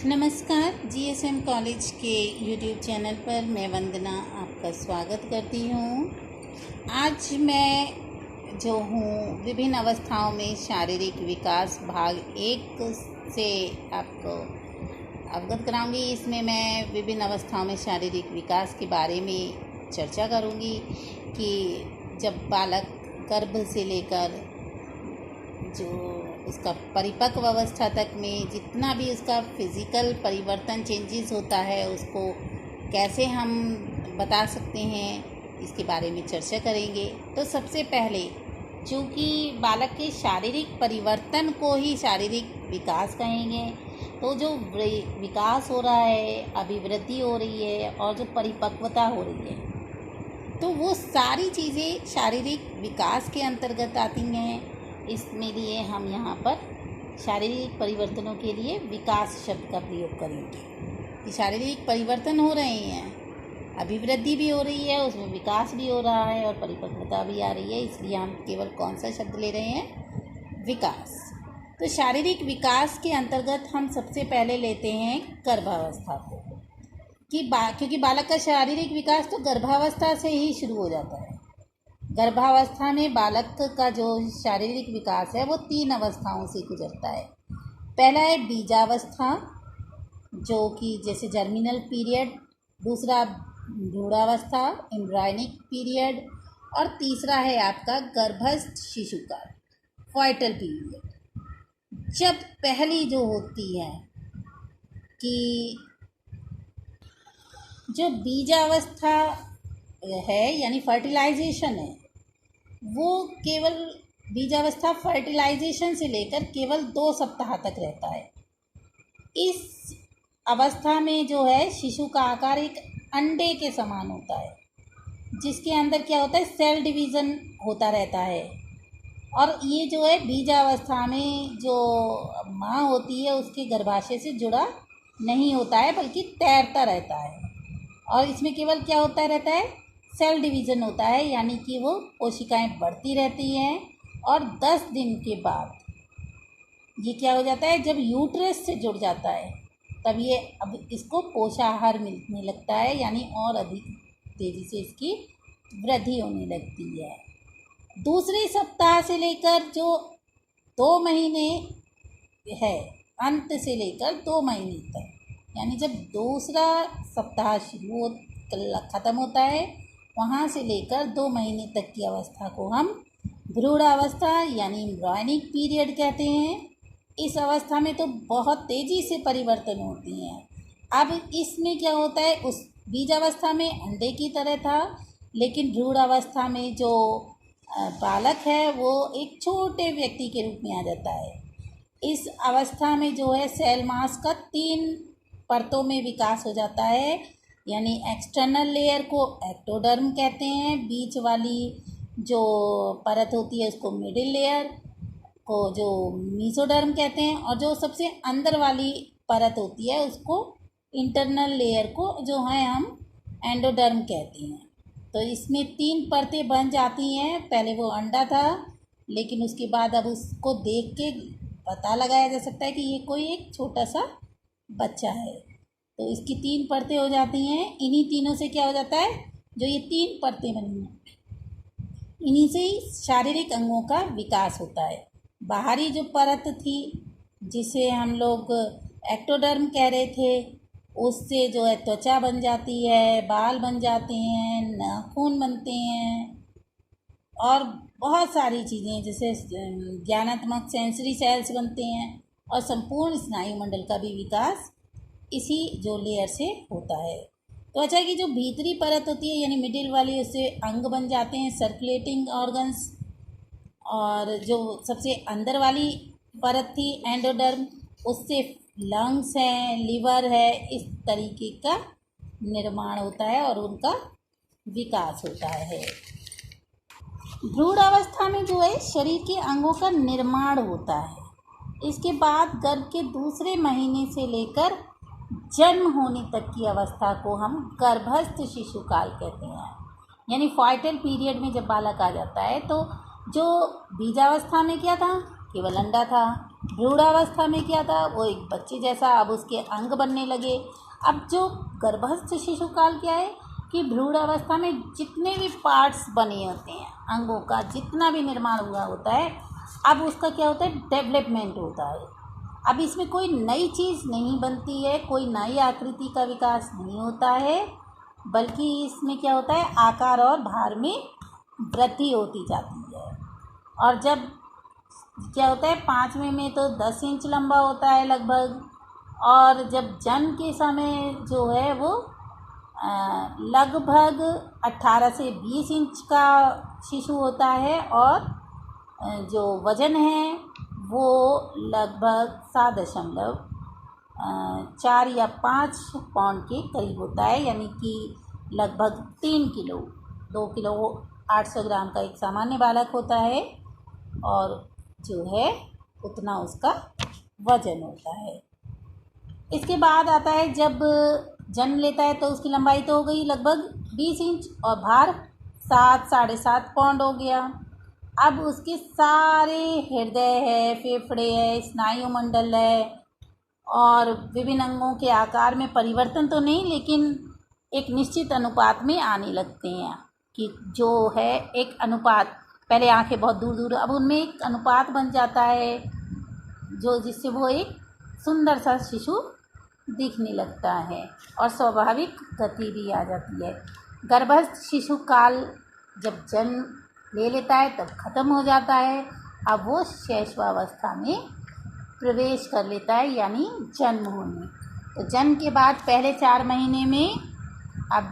नमस्कार। GSM college के YouTube channel पर मैं वंदना आपका स्वागत करती हूँ। आज मैं जो हूँ विभिन्न अवस्थाओं में शारीरिक विकास भाग 1 से आपको अवगत कराऊंगी। इसमें मैं विभिन्न अवस्थाओं में शारीरिक विकास के बारे में चर्चा करूंगी कि जब बालक गर्भ से लेकर जो उसका परिपक्व अवस्था तक में जितना भी उसका फिज़िकल परिवर्तन चेंजेस होता है उसको कैसे हम बता सकते हैं, इसके बारे में चर्चा करेंगे। तो सबसे पहले चूँकि बालक के शारीरिक परिवर्तन को ही शारीरिक विकास कहेंगे, तो जो विकास हो रहा है, अभिवृद्धि हो रही है और जो परिपक्वता हो रही है, तो वो सारी चीज़ें शारीरिक विकास के अंतर्गत आती हैं। इसमें लिए हम यहाँ पर शारीरिक परिवर्तनों के लिए विकास शब्द का प्रयोग करेंगे कि शारीरिक परिवर्तन हो रहे हैं, अभिवृद्धि भी हो रही है, उसमें विकास भी हो रहा है और परिपक्वता भी आ रही है। इसलिए हम केवल कौन सा शब्द ले रहे हैं? विकास। तो शारीरिक विकास के अंतर्गत हम सबसे पहले लेते हैं गर्भावस्था को कि क्योंकि बालक का शारीरिक विकास तो गर्भावस्था से ही शुरू हो जाता है। गर्भावस्था में बालक का जो शारीरिक विकास है वो 3 अवस्थाओं से गुजरता है। पहला है बीजावस्था, जो कि जैसे जर्मिनल पीरियड, दूसरा भ्रूणावस्था एम्ब्रायनिक पीरियड, और तीसरा है आपका गर्भस्थ शिशु काल फॉइटल पीरियड। जब पहली जो होती है कि जो बीजावस्था है यानी फर्टिलाइजेशन है, वो केवल बीजावस्था फर्टिलाइजेशन से लेकर केवल 2 सप्ताह तक रहता है। इस अवस्था में जो है शिशु का आकार एक अंडे के समान होता है, जिसके अंदर क्या होता है, सेल डिवीज़न होता रहता है। और ये जो है बीजावस्था में जो माँ होती है उसके गर्भाशय से जुड़ा नहीं होता है, बल्कि तैरता रहता है। और इसमें केवल क्या होता रहता है, सेल डिवीज़न होता है, यानी कि वो कोशिकाएं बढ़ती रहती हैं। और 10 दिन के बाद ये क्या हो जाता है, जब यूट्रस से जुड़ जाता है तब ये अब इसको पोषाहार मिलने लगता है, यानी और अधिक तेज़ी से इसकी वृद्धि होने लगती है। दूसरे सप्ताह से लेकर जो 2 महीने है, अंत से लेकर 2 महीने तक, यानी जब दूसरा सप्ताह ख़त्म होता है, वहाँ से लेकर 2 महीने तक की अवस्था को हम भ्रूणावस्था यानी एम्ब्रायनिक पीरियड कहते हैं। इस अवस्था में तो बहुत तेज़ी से परिवर्तन होती हैं। अब इसमें क्या होता है, उस बीजावस्था में अंडे की तरह था, लेकिन भ्रूणावस्था में जो बालक है वो एक छोटे व्यक्ति के रूप में आ जाता है। इस अवस्था में जो है सेल मास का 3 परतों में विकास हो जाता है, यानी एक्सटर्नल लेयर को एक्टोडर्म कहते हैं, बीच वाली जो परत होती है उसको मिडिल लेयर को जो मीसोडर्म कहते हैं, और जो सबसे अंदर वाली परत होती है उसको इंटरनल लेयर को जो है हम एंडोडर्म कहते हैं। तो इसमें 3 परतें बन जाती हैं। पहले वो अंडा था, लेकिन उसके बाद अब उसको देख के पता लगाया जा सकता है कि ये कोई एक छोटा सा बच्चा है। तो इसकी 3 परतें हो जाती हैं। इन्हीं तीनों से क्या हो जाता है, जो ये 3 परतें बनी हैं, इन्हीं से ही शारीरिक अंगों का विकास होता है। बाहरी जो परत थी जिसे हम लोग एक्टोडर्म कह रहे थे, उससे जो है त्वचा बन जाती है, बाल बन जाते हैं, नाखून बनते हैं और बहुत सारी चीज़ें जैसे ज्ञानात्मक सेंसरी सेल्स बनते हैं, और संपूर्ण स्नायु मंडल का भी विकास इसी जो लेयर से होता है। त्वचा की जो भीतरी परत होती है यानी मिडिल वाली, उससे अंग बन जाते हैं, सर्कुलेटिंग ऑर्गन्स। और जो सबसे अंदर वाली परत थी एंडोडर्म, उससे लंग्स हैं, लिवर है, इस तरीके का निर्माण होता है और उनका विकास होता है। भ्रूणावस्था में जो है शरीर के अंगों का निर्माण होता है। इसके बाद गर्भ के दूसरे महीने से लेकर जन्म होने तक की अवस्था को हम गर्भस्थ शिशु काल कहते हैं, यानी फॉइटल पीरियड में जब बालक आ जाता है। तो जो बीजावस्था में क्या था, केवल अंडा था, भ्रूणावस्था में क्या था, वो एक बच्चे जैसा, अब उसके अंग बनने लगे। अब जो गर्भस्थ शिशु काल क्या है कि भ्रूणावस्था में जितने भी पार्ट्स बने होते हैं अंगों का, जितना भी निर्माण हुआ होता है, अब उसका क्या होता है, डेवलपमेंट होता है। अब इसमें कोई नई चीज़ नहीं बनती है, कोई नई आकृति का विकास नहीं होता है, बल्कि इसमें क्या होता है, आकार और भार में वृद्धि होती जाती है। और जब क्या होता है, 5वें में तो 10 इंच लंबा होता है लगभग, और जब जन्म के समय जो है वो लगभग 18 से 20 इंच का शिशु होता है, और जो वज़न है वो लगभग 7.4 या 5 पाउंड के करीब होता है, यानी कि लगभग 3 किलो, 2 किलो 800 ग्राम का एक सामान्य बालक होता है, और जो है उतना उसका वज़न होता है। इसके बाद आता है, जब जन्म लेता है तो उसकी लंबाई तो हो गई लगभग 20 इंच और भार 7-7.5 पाउंड हो गया। अब उसके सारे हृदय है, फेफड़े है, स्नायुमंडल है, और विभिन्न अंगों के आकार में परिवर्तन तो नहीं, लेकिन एक निश्चित अनुपात में आने लगते हैं, कि जो है एक अनुपात, पहले आंखें बहुत दूर दूर, अब उनमें एक अनुपात बन जाता है, जो जिससे वो एक सुंदर सा शिशु दिखने लगता है, और स्वाभाविक गति भी आ जाती है। गर्भस्थ शिशु काल जब जन्म ले लेता है तब खत्म हो जाता है, अब वो शैशवावस्था में प्रवेश कर लेता है, यानी जन्म होने। तो जन्म के बाद पहले 4 महीने में अब